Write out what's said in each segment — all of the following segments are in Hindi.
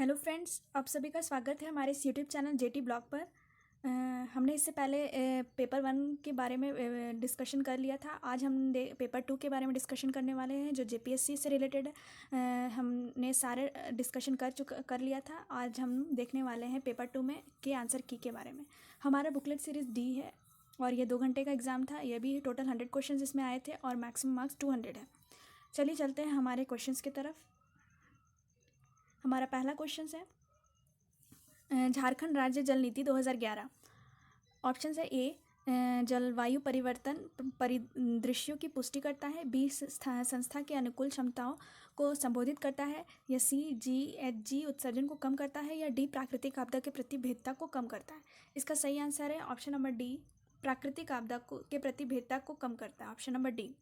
हेलो फ्रेंड्स, आप सभी का स्वागत है हमारे इस यूट्यूब चैनल जेटी ब्लॉग पर। हमने इससे पहले पेपर 1 के बारे में डिस्कशन कर लिया था। आज हम पेपर 2 के बारे में डिस्कशन करने वाले हैं जो जेपीएससी से रिलेटेड है। हमने सारे डिस्कशन कर लिया था। आज हम देखने वाले हैं पेपर 2 में के आंसर की के बारे में। हमारा बुकलेट सीरीज़ डी है और ये 2 घंटे का एग्ज़ाम था। ये भी टोटल 100 क्वेश्चन इसमें आए थे और मैक्सिमम मार्क्स 200 है। चलिए चलते हैं हमारे क्वेश्चंस की तरफ। हमारा पहला क्वेश्चन है झारखंड राज्य जल नीति 2011। ऑप्शन है ए जलवायु परिवर्तन परिदृश्यों की पुष्टि करता है, बी संस्था के अनुकूल क्षमताओं को संबोधित करता है, या सी GHG उत्सर्जन को कम करता है, या डी प्राकृतिक आपदा के प्रति भेद्यता को कम करता है। इसका सही आंसर है ऑप्शन नंबर डी, प्राकृतिक आपदा के प्रति भेद्यता को कम करता है, option number D.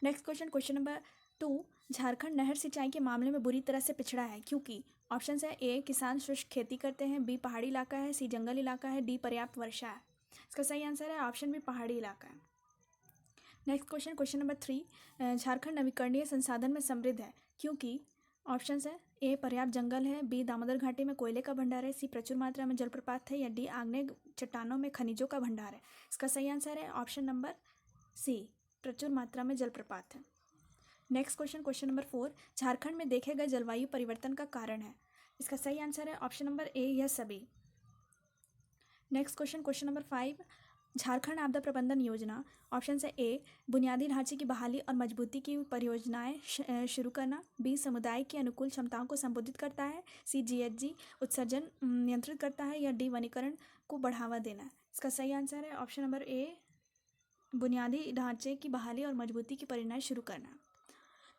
Next question number 2। Jharkhand नहर सिंचाई के मामले में बुरी तरह से पिछड़ा है क्योंकि। ऑप्शन है ए किसान शुष्क खेती करते हैं, बी पहाड़ी इलाका है, सी जंगल इलाका है, डी पर्याप्त वर्षा है। इसका सही आंसर है ऑप्शन बी, पहाड़ी इलाका है। Next question number 3। झारखंड नवीकरणीय संसाधन में समृद्ध है क्योंकि। ऑप्शन है ए पर्याप्त जंगल है, बी दामोदर घाटी में कोयले का भंडार है, सी प्रचुर मात्रा में जलप्रपात है, या डी आग्नेय चट्टानों में खनिजों का भंडार है। इसका सही आंसर है ऑप्शन नंबर सी, प्रचुर मात्रा में जलप्रपात है। Next question number 4। झारखंड में देखे गए जलवायु परिवर्तन का कारण है। इसका सही आंसर है ऑप्शन नंबर ए, यह सभी। Next question number 5। झारखंड आपदा प्रबंधन योजना। ऑप्शन है ए बुनियादी ढांचे की बहाली और मजबूती की परियोजनाएं शुरू करना, बी समुदाय की अनुकूल क्षमताओं को संबोधित करता है, सी GHG उत्सर्जन नियंत्रित करता है, या डी वनीकरण को बढ़ावा देना। इसका सही आंसर है ऑप्शन नंबर ए, बुनियादी ढांचे की बहाली और मजबूती की परियोजनाएं शुरू करना।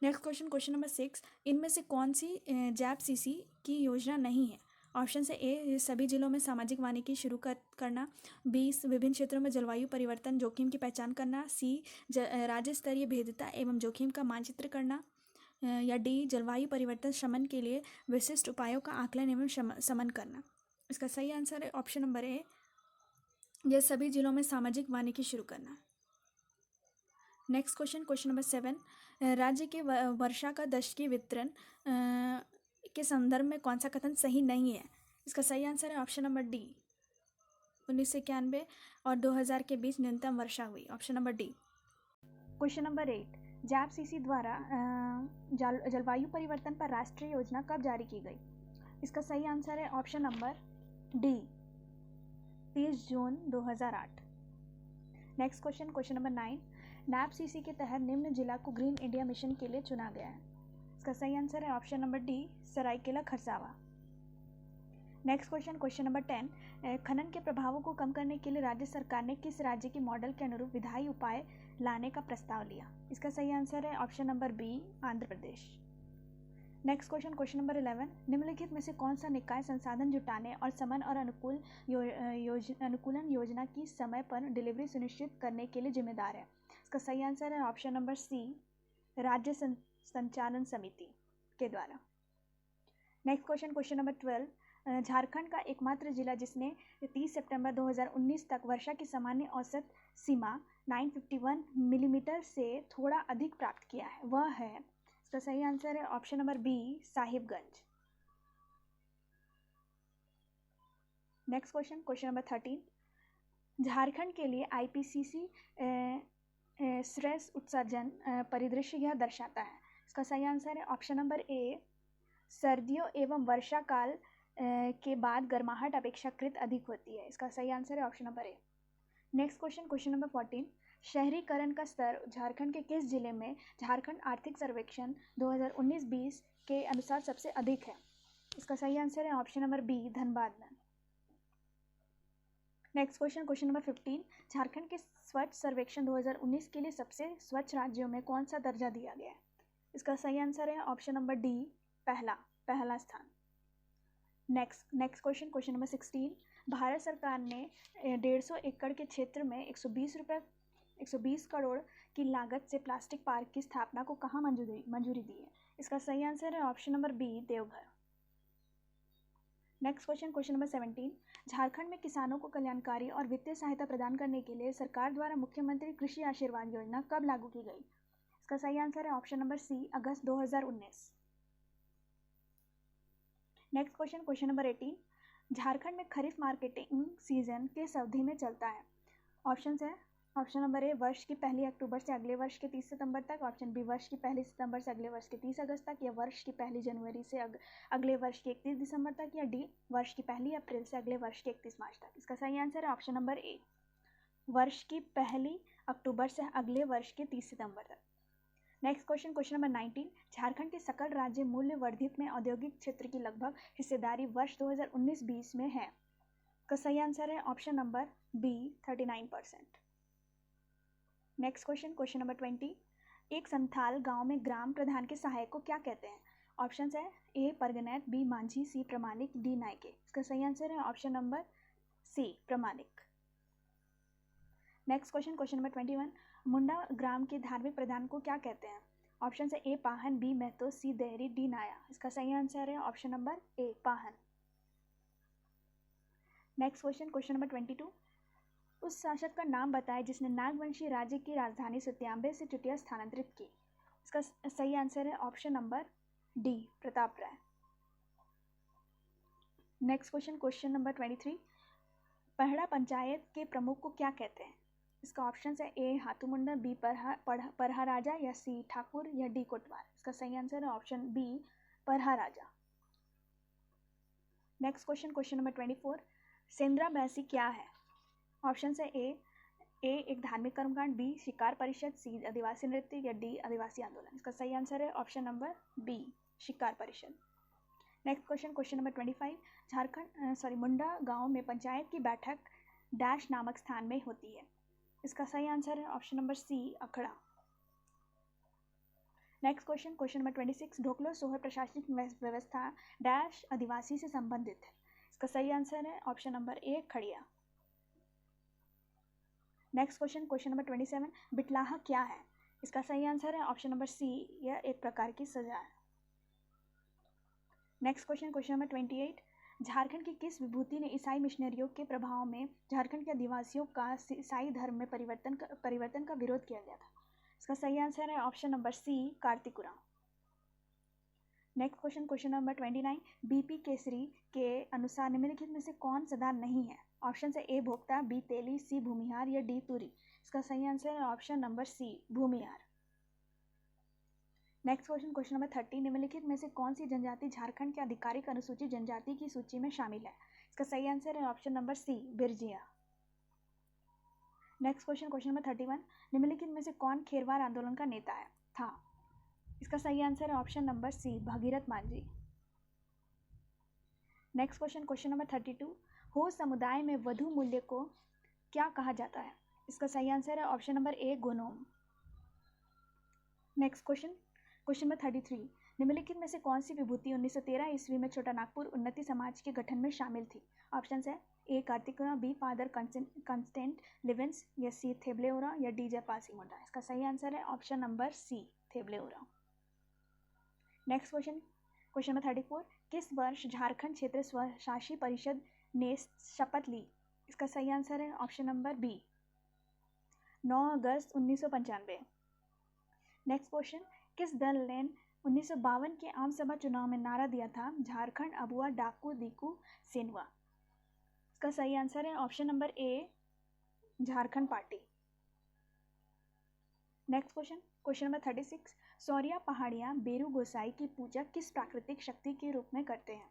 Next question number 6। इनमें से कौन सी JAP-CC की योजना नहीं है। ऑप्शन है ए सभी जिलों में सामाजिक वानिकी शुरू करना, बी विभिन्न क्षेत्रों में जलवायु परिवर्तन जोखिम की पहचान करना, सी राज्य स्तरीय भेद्यता एवं जोखिम का मानचित्र करना, या डी जलवायु परिवर्तन शमन के लिए विशिष्ट उपायों का आकलन एवं शमन करना। इसका सही आंसर है ऑप्शन नंबर ए, यह सभी जिलों में सामाजिक वानिकी शुरू करना। Next question number 7। राज्य के वर्षा का दशकीय वितरण के संदर्भ में कौन सा कथन सही नहीं है। इसका सही आंसर है ऑप्शन नंबर डी, 1991 और 2000 के बीच न्यूनतम वर्षा हुई, option number D. Question number 8। JAP-CC द्वारा जलवायु परिवर्तन पर राष्ट्रीय योजना कब जारी की गई। इसका सही आंसर है ऑप्शन नंबर डी, 30 जून 2008। Next question number 9। NAP-CC के तहत निम्न जिला को ग्रीन इंडिया मिशन के लिए चुना गया है। इसका सही आंसर है option number D, Saraikela Kharsawan. Next question number 10। खनन के प्रभावों को कम करने के लिए राज्य सरकार ने किस राज्य के मॉडल के अनुरूप विधायी उपाय लाने का प्रस्ताव लिया। इसका सही आंसर है option number B, Andhra Pradesh. Next question number 11। निम्नलिखित में से कौन सा निकाय संसाधन जुटाने और समन और अनुकूलन योजना की समय पर डिलीवरी सुनिश्चित करने के लिए जिम्मेदार है। इसका सही आंसर है ऑप्शन नंबर सी, राज्य संचालन समिति के द्वारा। Next question number 12। झारखंड का एकमात्र जिला जिसने 30 सितंबर 2019 तक वर्षा की सामान्य औसत सीमा 951 मिलीमीटर से थोड़ा अधिक प्राप्त किया है, वह है। इसका सही आंसर है option number B, Sahibganj. Next question number 13। Jharkhand के लिए IPCC श्रेष्ठ उत्सर्जन परिदृश्य यह दर्शाता है। इसका सही आंसर है ऑप्शन नंबर ए, सर्दियों एवं वर्षा काल के बाद गर्माहट अपेक्षाकृत अधिक होती है। इसका सही आंसर है ऑप्शन नंबर ए। Next question number 14। शहरीकरण का स्तर झारखंड के किस जिले में झारखंड आर्थिक सर्वेक्षण 2019-20 के अनुसार सबसे अधिक है। इसका सही आंसर है ऑप्शन नंबर बी, धनबाद में। Next question number 15। झारखंड के स्वच्छ सर्वेक्षण 2019 के लिए सबसे स्वच्छ राज्यों में कौन सा दर्जा दिया गया है। इसका सही आंसर है ऑप्शन नंबर डी, पहला स्थान। Next question number 16। भारत सरकार ने 150 एकड़ के क्षेत्र में 120 करोड़ की लागत से प्लास्टिक पार्क की स्थापना को कहाँ मंजूरी दी है। इसका सही आंसर है option number B, Deoghar. Next question number 17। Jharkhand में किसानों को कल्याणकारी और वित्तीय सहायता प्रदान करने के लिए सरकार द्वारा मुख्यमंत्री कृषि आशीर्वाद योजना कब लागू की गई। इसका सही आंसर है ऑप्शन नंबर सी, अगस्त 2019। नेक्स्ट क्वेश्चन नंबर 18, झारखंड में खरीफ मार्केटिंग सीजन किस अवधि में चलता है? ऑप्शन है, ऑप्शन नंबर ए वर्ष की पहली अक्टूबर से अगले वर्ष के 30 सितंबर तक, ऑप्शन बी वर्ष की पहली सितंबर से अगले वर्ष के 30 अगस्त तक, या वर्ष की पहली जनवरी से अगले वर्ष के 31 दिसंबर तक, या डी वर्ष की पहली अप्रैल से अगले वर्ष के 31 मार्च तक। इसका सही आंसर है ऑप्शन नंबर ए, वर्ष की पहली अक्टूबर से अगले वर्ष के 30 सितंबर तक। नेक्स्ट क्वेश्चन नंबर 19, झारखंड के सकल राज्य मूल्य वर्धित में औद्योगिक क्षेत्र की लगभग हिस्सेदारी वर्ष 2019-20 में है। इसका सही आंसर है option number B 39%। Next question number 20, एक संथाल गांव में ग्राम प्रधान के सहायक को क्या कहते हैं? ऑप्शन है ए परगनैत, बी मांझी, सी प्रमाणिक, डी नायके। इसका सही आंसर है ऑप्शन नंबर सी प्रमाणिक। नेक्स्ट क्वेश्चन नंबर 21, मुंडा ग्राम के धार्मिक प्रधान को क्या कहते हैं? ऑप्शन है ए पाहन, बी महतो, सी देहरी, डी नाया। इसका सही आंसर है ऑप्शन नंबर ए पाहन। नेक्स्ट क्वेश्चन नंबर 22, उस शासक का नाम बताएं जिसने नागवंशी राज्य की राजधानी सत्याम्बे से चुटिया स्थानांतरित की। इसका सही आंसर है ऑप्शन नंबर डी प्रताप राय। नेक्स्ट क्वेश्चन नंबर 23, पहड़ा पंचायत के प्रमुख को क्या कहते हैं? इसका ऑप्शन है ए हाथू मुंडा, बी परहा राजा, या सी ठाकुर, या डी कोटवार। इसका सही आंसर है ऑप्शन बी परहा राजा। नेक्स्ट क्वेश्चन नंबर 24, सेंद्रा बैसी क्या है? ऑप्शन है ए एक धार्मिक कर्मकांड, बी शिकार परिषद, सी आदिवासी नृत्य, या डी आदिवासी आंदोलन। इसका सही आंसर है ऑप्शन नंबर बी शिकार परिषद। नेक्स्ट क्वेश्चन नंबर 25, मुंडा गांव में पंचायत की बैठक डैश नामक स्थान में होती है। इसका सही आंसर है option number C Akhra. Next question number 26, Dhoklo Sohor प्रशासनिक व्यवस्था डैश आदिवासी से संबंधित है। इसका सही आंसर है option number A Kharia. Next question number 27, बिटलाहा क्या है? इसका सही आंसर है ऑप्शन नंबर सी, यह एक प्रकार की सजा है। नेक्स्ट क्वेश्चन नंबर 28, झारखंड की किस विभूति ने ईसाई मिशनरियों के प्रभाव में झारखंड के आदिवासियों का ईसाई धर्म में परिवर्तन का विरोध किया गया था? इसका सही आंसर है ऑप्शन नंबर सी कार्तिकुराम। Next question number 29, BP Keshri के अनुसार निम्नलिखित में से कौन सरदार नहीं है? ऑप्शन है ए भोक्ता, बी तेली, सी भूमिहार, या डी तुरी। इसका सही आंसर है option number C Bhumihar. Next question number 30, निम्नलिखित में से कौन सी जनजाति झारखंड के आधिकारिक अनुसूचित जनजाति की सूची में शामिल है? इसका सही आंसर है option number C Birjia. Next question number 31, निम्नलिखित में से कौन खेरवार आंदोलन का नेता था? इसका सही आंसर है option number C Bhagirath Manjhi. Next question number 32, Ho समुदाय में वधु मूल्य को क्या कहा जाता है? इसका सही आंसर है ऑप्शन नंबर ए गोनोम। नेक्स्ट क्वेश्चन नंबर 33, निम्नलिखित में से कौन सी विभूति 1913 ईस्वी में छोटा नागपुर उन्नति समाज के गठन में शामिल थी? ऑप्शन है ए कार्तिकुरा, बी फादर कंस्टेंट लिवेंस, या सी थेबलेओरा, या डी जयपाल सिंह मुंडा। इसका सही आंसर है ऑप्शन नंबर सी थेबलेओरा। नेक्स्ट क्वेश्चन नंबर 34, किस वर्ष झारखंड क्षेत्र स्वशासी परिषद ने शपथ ली? इसका सही आंसर है ऑप्शन नंबर बी 9 अगस्त 1995। नेक्स्ट क्वेश्चन, किस दल ने 1952 के आम सभा चुनाव में नारा दिया था झारखंड अबुआ डाकू दीकू सेनवा? इसका सही आंसर है ऑप्शन नंबर ए Jharkhand party. Next question number 36, Saurya पहाड़ियाँ बेरू गोसाई की पूजा किस प्राकृतिक शक्ति के रूप में करते हैं?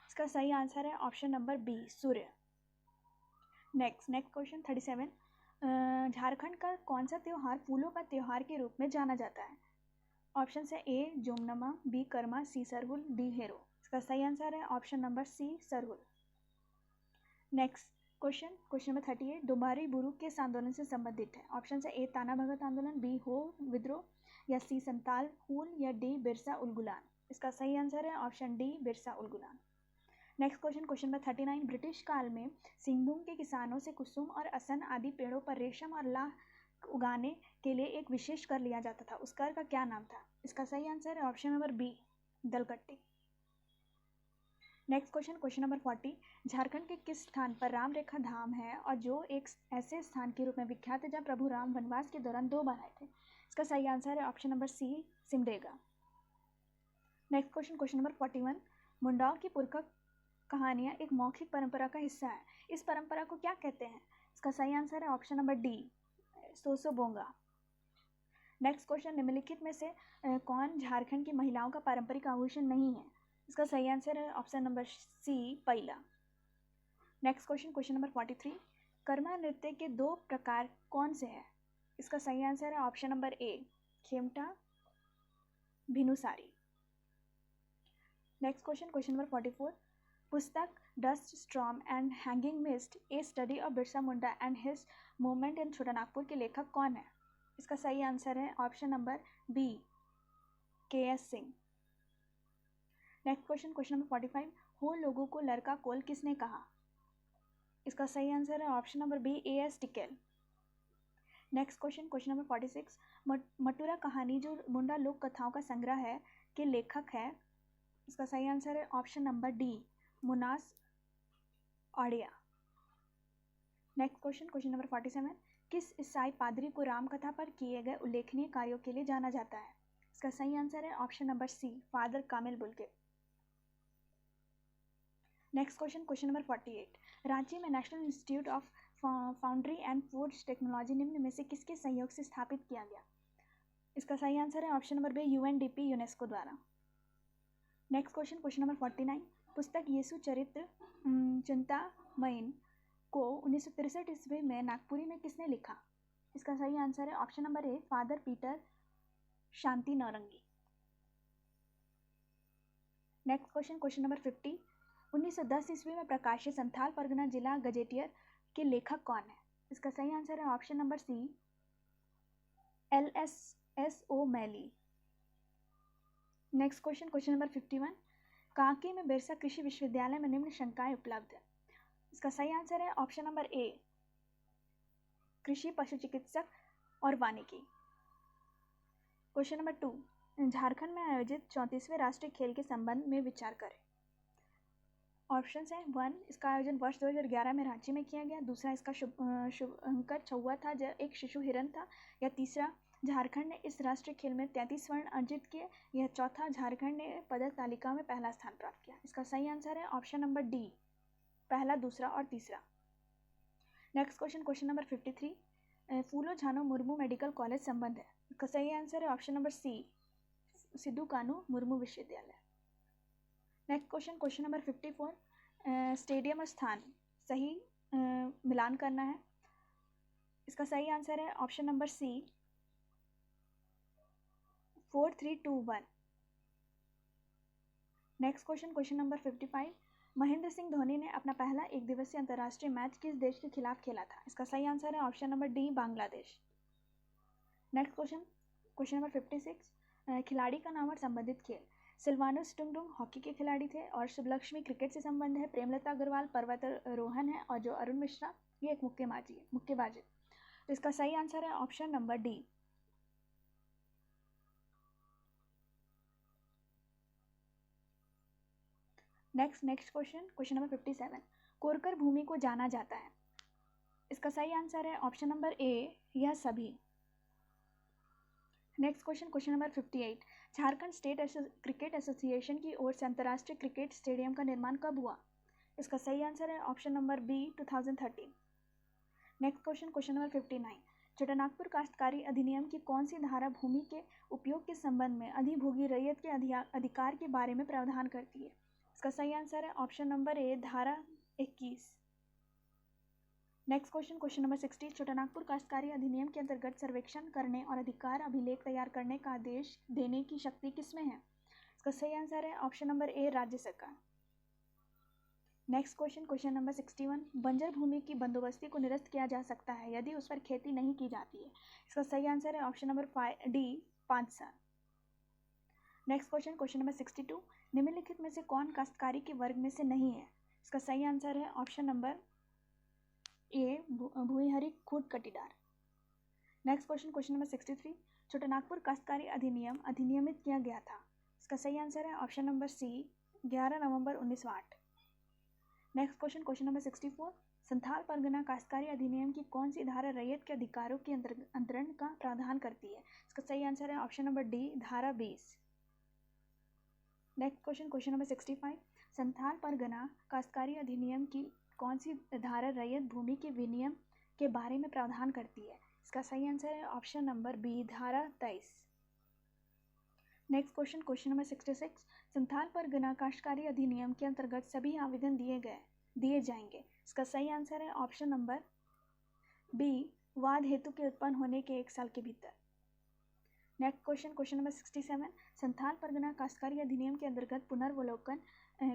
इसका सही आंसर है ऑप्शन नंबर बी सूर्य। नेक्स्ट क्वेश्चन 37, झारखंड का कौन सा त्यौहार फूलों का त्यौहार के रूप में जाना जाता है? ऑप्शन है A Jomnama, B Karma, C Sarhul, D Hero. इसका सही आंसर है option number C Sarhul. Next question number 38, Dumari Buru किस आंदोलन से संबंधित है? ऑप्शन है ए ताना भगत आंदोलन, बी हो विद्रोह, या सी संताल हूल, या डी बिरसा उल गुलान। इसका सही आंसर है ऑप्शन डी बिरसा उल गुलान। नेक्स्ट क्वेश्चन नंबर 39, ब्रिटिश काल में सिंहभूम के किसानों से कुसुम और असन आदि पेड़ों पर रेशम और लाख उगाने के लिए एक विशेष कर लिया जाता था, उस कर का क्या नाम था? इसका सही आंसर है option number B Dalkatti. Next question number 40, Jharkhand के किस स्थान पर राम रेखा धाम है और जो एक ऐसे स्थान के रूप में विख्यात है जहाँ प्रभु राम वनवास के दौरान 2 बार आए थे? इसका सही आंसर है option number C Simdega. Next question number 41, मुंडाओं की पुरखा कहानियाँ एक मौखिक परंपरा का हिस्सा है। इस परंपरा को क्या कहते हैं? इसका सही आंसर है option number D, Sosobonga. Next question, निम्नलिखित में से कौन झारखंड की महिलाओं का पारंपरिक आभूषण नहीं है? इसका सही आंसर है ऑप्शन नंबर सी, पैला। Next question, question number 43, Karma नृत्य के 2 प्रकार कौन से हैं? इसका सही आंसर है option number A, Khemta, Bhinsari. Next question, question number 44, पुस्तक dust storm and hanging mist, a study of Birsa Munda and his movement in Chotanagpur के लेखक कौन है? इसका सही आंसर है option number B, KS. Singh. Next question, question number 45, Ho लोगों को लड़का कोल किसने कहा? इसका सही आंसर है ऑप्शन नंबर बी, ए.एस. टिकेल। नेक्स्ट क्वेश्चन, क्वेश्चन नंबर 46, मटुरा कहानी जो मुंडा लोक कथाओं का संग्रह है के लेखक है? इसका सही आंसर है ऑप्शन नंबर डी, मुनास ऑडिया। नेक्स्ट क्वेश्चन, क्वेश्चन नंबर 47, किस ईसाई पादरी को रामकथा पर किए गए उल्लेखनीय कार्यों के लिए जाना जाता है? इसका सही आंसर है option number C, father Camille Bulcke. Next question, question number 48, Ranchi में National Institute of Foundry and Forge Technology निम्न में से किसके सहयोग से स्थापित किया गया? इसका सही आंसर है option number B, UNDP, UNESCO द्वारा। नेक्स्ट क्वेश्चन, क्वेश्चन नंबर 49, पुस्तक यीशु चरित्र चिंतामयी को 1963 ईस्वी में नागपुरी में किसने लिखा? इसका सही आंसर है ऑप्शन नंबर ए, फादर पीटर शांति Naurangi. Next question, question number 50, 1910 ईस्वी में प्रकाशित संथाल परगना जिला गजेटियर के लेखक कौन है? इसका सही आंसर है ऑप्शन नंबर सी, LSSO मैली। Next question, question number 51, Kanke में बिरसा कृषि विश्वविद्यालय में निम्न शंकाएं उपलब्ध है? इसका सही आंसर है ऑप्शन नंबर ए, कृषि, पशु चिकित्सक और वानिकी। क्वेश्चन नंबर 2, झारखंड में आयोजित 34वें राष्ट्रीय खेल के संबंध में विचार करें। ऑप्शंस हैं, 1, इसका आयोजन वर्ष 2011 में रांची में किया गया, दूसरा इसका शुभंकर छुआ था जो एक शिशु हिरन था, या तीसरा झारखंड ने इस राष्ट्रीय खेल में 33 स्वर्ण अर्जित किए, यह चौथा झारखंड ने पदक तालिका में पहला स्थान प्राप्त किया। इसका सही आंसर है ऑप्शन नंबर डी, पहला, दूसरा और तीसरा। नेक्स्ट क्वेश्चन, क्वेश्चन नंबर 53, फूलो झानो मुर्मू मेडिकल कॉलेज संबंध है? इसका सही आंसर है ऑप्शन नंबर सी, सिद्धू कानू मुर्मू विश्वविद्यालय। Next question, question number 54, stadium और स्थान सही मिलान करना है। इसका सही आंसर है option number C, 4321। Next question, question number 55, Mahendra Singh Dhoni ने अपना पहला एक दिवसीय अंतर्राष्ट्रीय मैच किस देश के खिलाफ खेला था? इसका सही आंसर है option number D, Bangladesh. Next question, question number 56, खिलाड़ी का नाम और संबंधित खेल। सिल्वानोस टुंगडुंग हॉकी के खिलाड़ी थे, और शुभलक्ष्मी क्रिकेट से संबंध है, प्रेमलता अग्रवाल पर्वतारोहण है, और जो अरुण मिश्रा ये एक मुक्केबाज है। तो इसका सही आंसर है option number D. Next question, question number 57, कोरकर भूमि को जाना जाता है? इसका सही आंसर है ऑप्शन नंबर ए, यह सभी। Next question, question number 58, Jharkhand state cricket association की ओर से अंतर्राष्ट्रीय क्रिकेट स्टेडियम का निर्माण कब हुआ? इसका सही आंसर है option number B, 2013। Next question, question number 59, Chotanagpur काश्तकारी अधिनियम की कौन सी धारा भूमि के उपयोग के संबंध में अधिभोगी रैयत के अधिकार के बारे में प्रावधान करती है? इसका सही आंसर है ऑप्शन नंबर ए, धारा 21। Next question, question number 60, Chotanagpur काश्तकारी अधिनियम के अंतर्गत सर्वेक्षण करने और अधिकार अभिलेख तैयार करने का आदेश देने की शक्ति किसमें है? इसका सही आंसर है ऑप्शन नंबर ए, राज्य सरकार। नेक्स्ट क्वेश्चन, क्वेश्चन नंबर 61, बंजर भूमि की बंदोबस्ती को निरस्त किया जा सकता है यदि उस पर खेती नहीं की जाती है? इसका सही आंसर है ऑप्शन नंबर डी, 5 साल। नेक्स्ट क्वेश्चन, क्वेश्चन नंबर 62, निम्नलिखित में से कौन काश्तकारी के वर्ग में से नहीं है? इसका सही आंसर है ऑप्शन नंबर ए, भूईहरी खूट कटीदार। Next question, question number 63, Chotanagpur काश्तकारी अधिनियम अधिनियमित किया गया था? इसका सही आंसर है ऑप्शन नंबर सी, 11 नवंबर 1908। Next question, question number 64, Santhal Pargana काश्तकारी अधिनियम की कौन सी धारा रैयत के अधिकारों के अंतरण का प्रावधान करती है? इसका सही आंसर है ऑप्शन नंबर डी, धारा 20। Next question, question number 65, Santhal Pargana काश्तकारी अधिनियम की कौन सी धारा रैयत भूमि के विनियम के बारे में प्रावधान करती है? इसका सही आंसर है ऑप्शन नंबर बी, धारा 23। Next question number 66। Santhal Pargana काश्तकारी अधिनियम के अंतर्गत सभी आवेदन दिए जाएंगे। इसका सही आंसर है ऑप्शन नंबर बी, वाद हेतु के उत्पन्न होने के 1 साल के भीतर। Next question number 67। Santhal Pargana काश्तकारी अधिनियम के अंतर्गत पुनर्वलोकन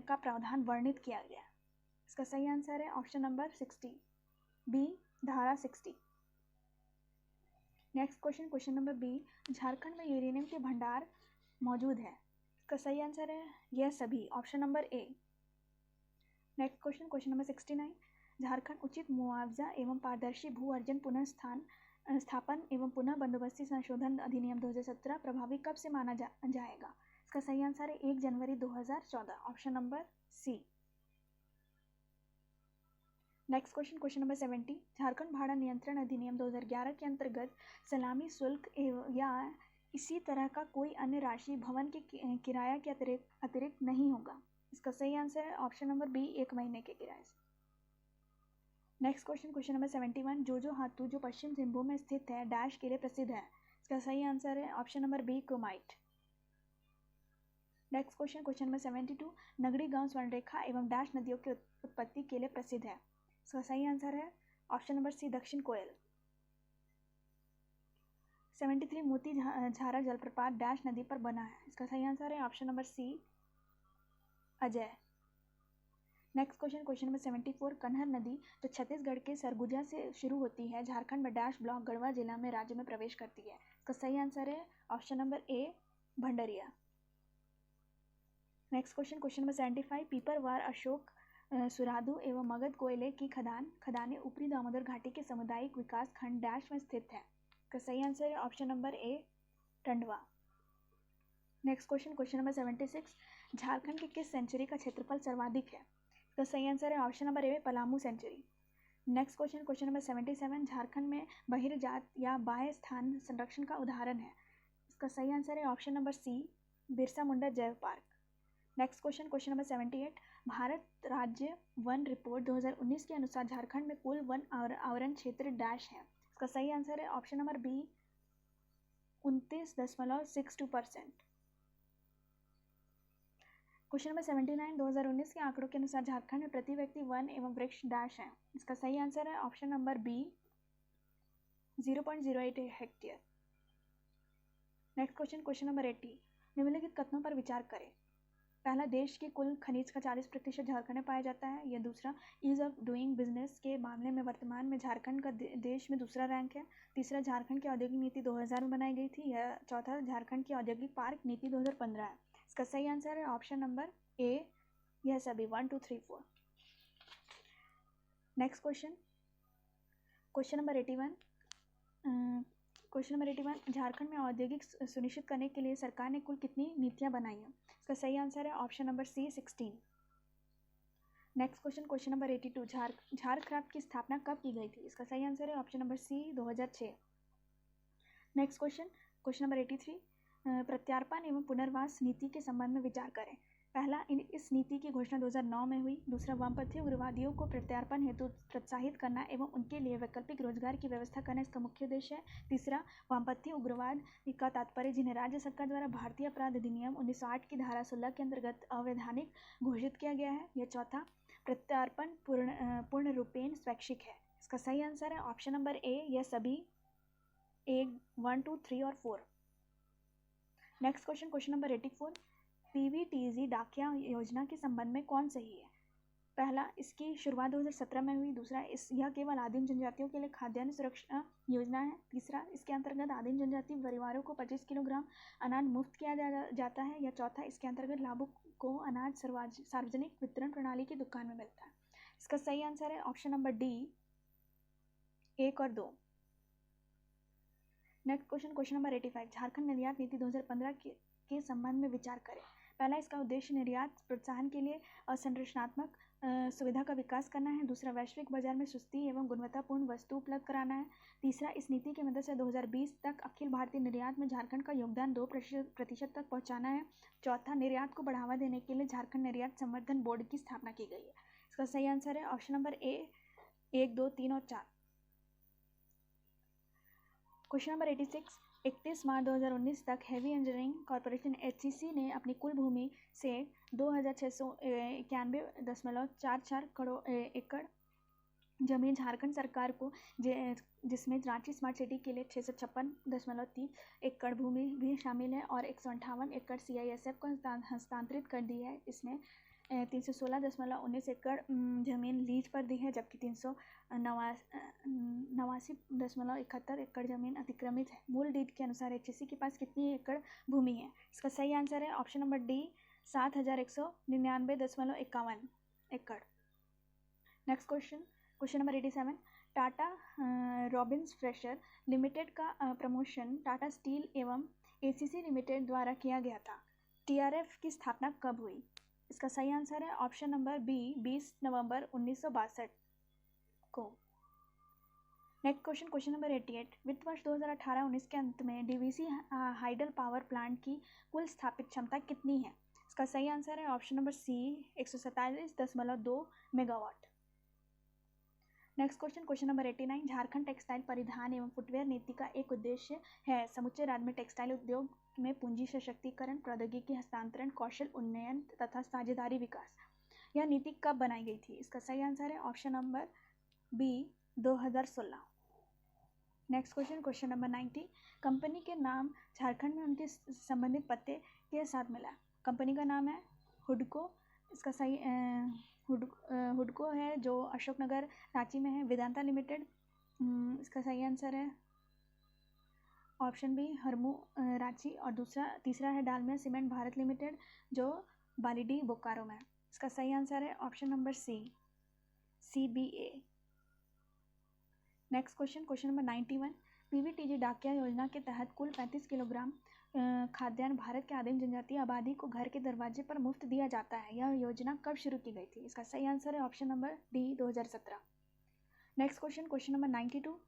का प्रावधान वर्णित किया गया। इसका सही आंसर है ऑप्शन नंबर 60 बी, धारा 60। Next question number B. Jharkhand में यूरेनियम के भंडार मौजूद है। इसका सही आंसर है यह सभी, ऑप्शन नंबर ए। Next question number 69। झारखंड उचित मुआवजा एवं पारदर्शी भू अर्जन स्थापन एवं पुनः बंदोबस्ती संशोधन अधिनियम 2017 प्रभावी कब से माना जाएगा? इसका सही आंसर है 1 जनवरी 2014, option number C. Next question number 70। Jharkhand भाड़ा नियंत्रण अधिनियम 2011 के अंतर्गत सलामी शुल्क या इसी तरह का कोई अन्य राशि भवन के किराया के अतिरिक्त नहीं होगा। इसका सही आंसर है ऑप्शन नंबर बी, 1 महीने के किराए से। Next question number 71। जोजो हातू जो पश्चिम सिंहभूम में स्थित है डैश के लिए प्रसिद्ध है। इसका सही आंसर है option number B, chromite. Next question number 72। Nagri गांव स्वर्णरेखा एवं डैश नदियों की उत्पत्ति के लिए प्रसिद्ध है। इसका सही आंसर है ऑप्शन नंबर सी, दक्षिण कोयल। 73। मोती झारा जलप्रपात डैश नदी पर बना है। इसका सही आंसर है option number C, Ajay. Next question number 74। Kanhar नदी जो छत्तीसगढ़ के सरगुजा से शुरू होती है झारखंड में डैश ब्लॉक गढ़वा जिला में राज्य में प्रवेश करती है। इसका सही आंसर है option number A, Bhandaria. Next question number 75। Piparwar Ashok सुरादू एवं मगध कोयले की खदानें ऊपरी दामोदर घाटी के सामुदायिक विकास खंड डैश में स्थित है। इसका सही आंसर है ऑप्शन नंबर ए, Tandwa. Next question number 76। Jharkhand के किस सेंचुरी का क्षेत्रफल सर्वाधिक है? इसका सही आंसर है option number A, Palamu sanctuary. Next question number 77। Jharkhand में बहिर्जात या बाह्य स्थान संरक्षण का उदाहरण है। इसका सही आंसर है ऑप्शन नंबर सी, बिरसा मुंडा जैव park. Next question number 78। Bharat राज्य वन रिपोर्ट 2019 के अनुसार झारखंड में कुल वन आवरण क्षेत्र डैश है। इसका सही आंसर है option number B, 29.62%। Question number 79। 2019 के आंकड़ों के अनुसार झारखंड में प्रति व्यक्ति वन एवं वृक्ष डैश है। इसका सही आंसर है option number B, 0.08 hectare. Next question number 80। निम्नलिखित कथनों पर विचार करें। पहला, देश के कुल खनिज का 40% झारखंड में पाया जाता है। यह दूसरा, ईज ऑफ डूइंग बिजनेस के मामले में वर्तमान में झारखंड का देश में दूसरा रैंक है। तीसरा, झारखंड की औद्योगिक नीति 2000 में बनाई गई थी। यह चौथा, झारखंड की औद्योगिक पार्क नीति 2015 है। इसका सही आंसर है ऑप्शन नंबर ए, यह सभी 1, 2, 3, 4। Next question number 81। Question number 81। Jharkhand में औद्योगिक सुनिश्चित करने के लिए सरकार ने कुल कितनी नीतियां बनाई हैं? इसका सही आंसर है option number C, 16। Next question number 82। Jharcraft की स्थापना कब की गई थी? इसका सही आंसर है option number C, 2006। Next question number 83। प्रत्यार्पण एवं पुनर्वास नीति के संबंध में विचार करें। पहला, इस नीति की घोषणा 2009 में हुई। दूसरा, वामपंथी उग्रवादियों को प्रत्यार्पण हेतु प्रोत्साहित करना एवं उनके लिए वैकल्पिक रोजगार की व्यवस्था करना इसका मुख्य उद्देश्य है। तीसरा, वामपंथी उग्रवाद का तात्पर्य जिन्हें राज्य सरकार द्वारा भारतीय अपराध अधिनियम 1960 की धारा 16 के अंतर्गत अवैधानिक घोषित किया गया है। यह चौथा, प्रत्यार्पण पूर्ण रूपेण स्वैच्छिक है। इसका सही आंसर है ऑप्शन नंबर ए, यह सभी 1, 2, 3 और 4। Next question number 84। पीवीटीजी डाकिया योजना के संबंध में कौन सही है? पहला, इसकी शुरुआत 2017 में हुई। दूसरा, यह केवल आदिम जनजातियों के लिए खाद्यान्न सुरक्षा योजना है। तीसरा, इसके अंतर्गत आदिम जनजाति परिवारों को 25 किलोग्राम अनाज मुफ्त किया जाता है। या चौथा, इसके अंतर्गत लाभुक को अनाज सार्वजनिक वितरण प्रणाली की दुकान में मिलता है। इसका सही आंसर है ऑप्शन नंबर डी, 1 और 2। Next question number 85। झारखंड निर्यात नीति 2015 के संबंध में विचार करें। पहला, इसका उद्देश्य निर्यात प्रोत्साहन के लिए असंरचनात्मक सुविधा का विकास करना है। दूसरा, वैश्विक बाजार में सस्ती एवं गुणवत्तापूर्ण वस्तु उपलब्ध कराना है। तीसरा, इस नीति की मदद से 2020 तक अखिल भारतीय निर्यात में झारखंड का योगदान 2% तक पहुंचाना है। चौथा, निर्यात को बढ़ावा देने के लिए झारखंड निर्यात संवर्धन बोर्ड की स्थापना की गई है। इसका सही आंसर है ऑप्शन नंबर ए 1, 2, 3 और 4। क्वेश्चन नंबर 86, 31 मार्च 2019 तक हेवी इंजीनियरिंग कॉरपोरेशन HCC ने अपनी कुल भूमि से 2691.44 एकड़ जमीन झारखंड सरकार को, जिसमें रांची स्मार्ट सिटी के लिए 656.30 एकड़ भूमि भी शामिल है और 158 एकड़ CISF को हस्तांतरित कर दी है। इसमें 316.19 एकड़ जमीन लीज पर दी है, जबकि 389.71 एकड़ जमीन अतिक्रमित है। मूल डीड के अनुसार HCC के पास कितनी एकड़ भूमि है? इसका सही आंसर है ऑप्शन नंबर डी 7199.51 एकड़। Next question number 87, Tata Robins fresher limited का प्रमोशन टाटा स्टील एवं ACC लिमिटेड द्वारा किया गया था। TRF की स्थापना कब हुई? इसका सही आंसर है ऑप्शन नंबर बी 20 नवंबर 1962 को। नेक्स्ट क्वेश्चन नंबर 88, वित्त वर्ष 2018-19 के अंत में DVC हाइडल पावर प्लांट की कुल स्थापित क्षमता कितनी है? इसका सही आंसर है option number C 147.2 megawatt. Next question number 89, Jharkhand textile परिधान एवं फुटवेयर नीति का एक उद्देश्य है समुचे राज्य में टेक्सटाइल उद्योग में पूंजी सशक्तिकरण, प्रौद्योगिकी हस्तांतरण, कौशल उन्नयन तथा साझेदारी विकास। यह नीति कब बनाई गई थी? इसका सही आंसर है option number B 2016। Next question number 90, company के नाम झारखंड में उनके संबंधित पते के साथ मिला। कंपनी का नाम है हुडको। इसका सही हुडको है जो अशोकनगर रांची में है। वेदांता लिमिटेड, इसका सही आंसर है ऑप्शन बी हरमू रांची। और तीसरा है डालमिया सीमेंट भारत लिमिटेड जो बालीडीह बोकारो में है। इसका सही आंसर है option number C CBA। Next question number 91, PVTG डाकिया योजना के तहत कुल 35 किलोग्राम खाद्यान्न भारत के आदिम जनजातीय आबादी को घर के दरवाजे पर मुफ्त दिया जाता है। यह योजना कब शुरू की गई थी? इसका सही आंसर है option number D 2017। Next question number 92,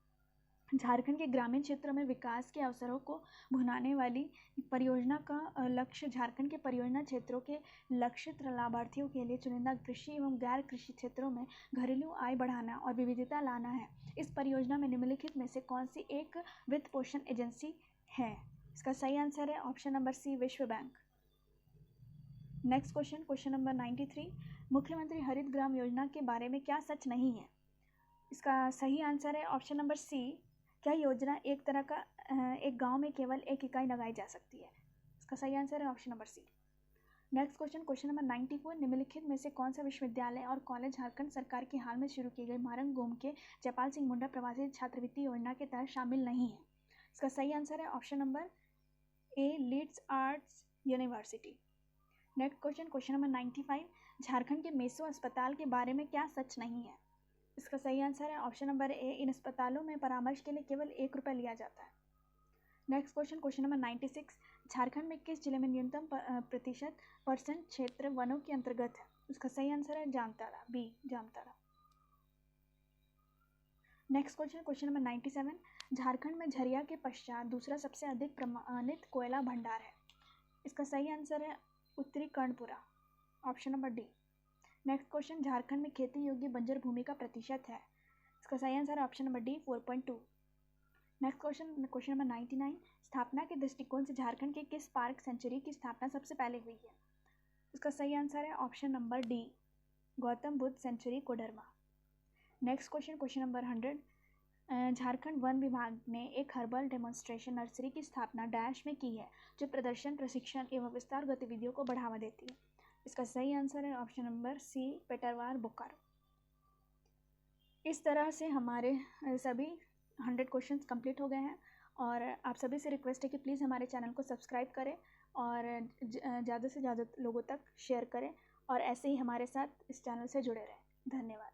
Jharkhand के ग्रामीण क्षेत्रों में विकास के अवसरों को भुनाने वाली परियोजना का लक्ष्य झारखंड के परियोजना क्षेत्रों के लक्षित लाभार्थियों के लिए चुनिंदा कृषि एवं गैर कृषि क्षेत्रों में घरेलू आय बढ़ाना और विविधता लाना है। इस परियोजना में निम्नलिखित में से कौन सी एक वित्त पोषण एजेंसी है? इसका सही आंसर है ऑप्शन नंबर सी विश्व बैंक। नेक्स्ट क्वेश्चन नंबर 93, मुख्यमंत्री हरित ग्राम योजना के बारे में क्या सच नहीं है? इसका सही आंसर है ऑप्शन नंबर सी, क्या योजना एक तरह का एक गांव में केवल एक इकाई लगाई जा सकती है? इसका सही आंसर है option number C. Next question number 94, निम्नलिखित में से कौन सा विश्वविद्यालय और कॉलेज झारखंड सरकार की हाल में शुरू की गई मारंग गोम के जयपाल सिंह मुंडा प्रवासी छात्रवृत्ति योजना के तहत शामिल नहीं है? इसका सही आंसर है option number A Leeds arts university. Next question number 95, Jharkhand के मेसो अस्पताल के बारे में क्या सच नहीं है? इसका सही आंसर है ऑप्शन नंबर ए, इन अस्पतालों में परामर्श के लिए केवल 1 रुपये लिया जाता है। नेक्स्ट क्वेश्चन नंबर 96, झारखंड में किस जिले में न्यूनतम % क्षेत्र वनों के अंतर्गत है? इसका सही आंसर है Jamtara, B Jamtara. Next question number 97, Jharkhand में झरिया के पश्चात दूसरा सबसे अधिक प्रमाणित कोयला भंडार है। इसका सही आंसर है उत्तरी Karanpura, option number D. Next question, Jharkhand में खेती योग्य बंजर भूमि का प्रतिशत है। इसका सही आंसर है option number D 4.2। Next question number 99, स्थापना के दृष्टिकोण से झारखंड के किस पार्क सेंचुरी की स्थापना सबसे पहले हुई है? इसका सही आंसर है option number D Gautam Buddha sanctuary Koderma. Next question number 100, Jharkhand वन विभाग ने एक हर्बल डेमोन्स्ट्रेशन नर्सरी की स्थापना डैश में की है जो प्रदर्शन, प्रशिक्षण एवं विस्तार गतिविधियों को बढ़ावा देती है। इसका सही आंसर है option number C Petarwar Bokaro. इस तरह से हमारे सभी 100 क्वेश्चंस कंप्लीट हो गए हैं और आप सभी से रिक्वेस्ट है कि प्लीज़ हमारे चैनल को सब्सक्राइब करें और ज़्यादा से ज़्यादा लोगों तक शेयर करें और ऐसे ही हमारे साथ इस चैनल से जुड़े रहें। धन्यवाद।